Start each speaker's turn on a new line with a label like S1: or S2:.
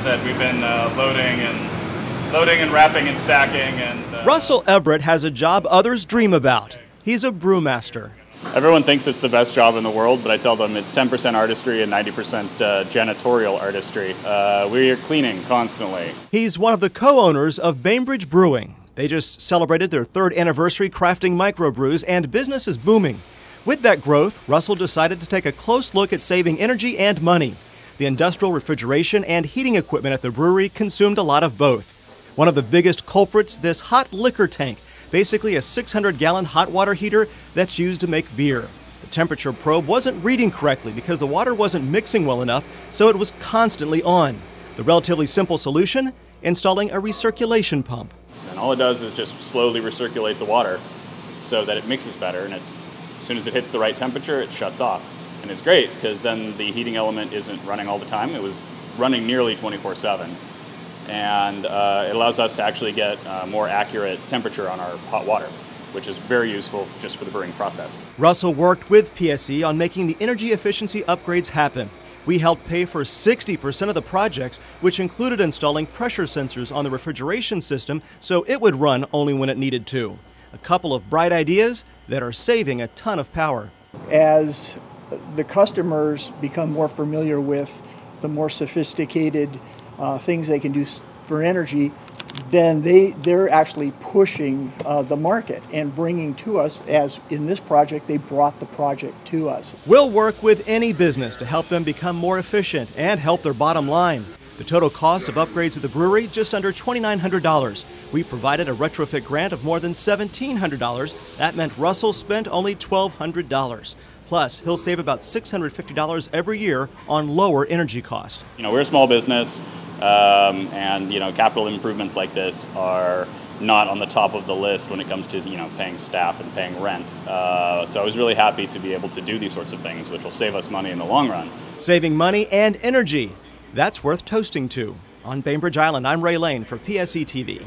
S1: said, we've been loading and wrapping and stacking. And
S2: Russell Everett has a job others dream about. He's a brewmaster.
S3: Everyone thinks it's the best job in the world, but I tell them it's 10% artistry and 90% janitorial artistry. We are cleaning constantly.
S2: He's one of the co-owners of Bainbridge Brewing. They just celebrated their 3rd anniversary crafting microbrews, and business is booming. With that growth, Russell decided to take a close look at saving energy and money. The industrial refrigeration and heating equipment at the brewery consumed a lot of both. One of the biggest culprits, this hot liquor tank, basically a 600-gallon hot water heater that's used to make beer. The temperature probe wasn't reading correctly because the water wasn't mixing well enough, so it was constantly on. The relatively simple solution? Installing a recirculation pump.
S3: And all it does is just slowly recirculate the water so that it mixes better, and as soon as it hits the right temperature, it shuts off. And it's great because then the heating element isn't running all the time. It was running nearly 24/7. And it allows us to actually get more accurate temperature on our hot water, which is very useful just for the brewing process.
S2: Russell worked with PSE on making the energy efficiency upgrades happen. We helped pay for 60% of the projects, which included installing pressure sensors on the refrigeration system so it would run only when it needed to. A couple of bright ideas that are saving a ton of power.
S4: As the customers become more familiar with the more sophisticated things they can do for energy, then they're actually pushing the market and bringing to us, as in this project, they brought the project to us.
S2: We'll work with any business to help them become more efficient and help their bottom line. The total cost of upgrades at the brewery, just under $2,900. We provided a retrofit grant of more than $1,700. That meant Russell spent only $1,200. Plus, he'll save about $650 every year on lower energy costs.
S3: We're a small business, and capital improvements like this are not on the top of the list when it comes to paying staff and paying rent. So I was really happy to be able to do these sorts of things, which will save us money in the long run.
S2: Saving money and energy. That's worth toasting to. On Bainbridge Island, I'm Ray Lane for PSE-TV.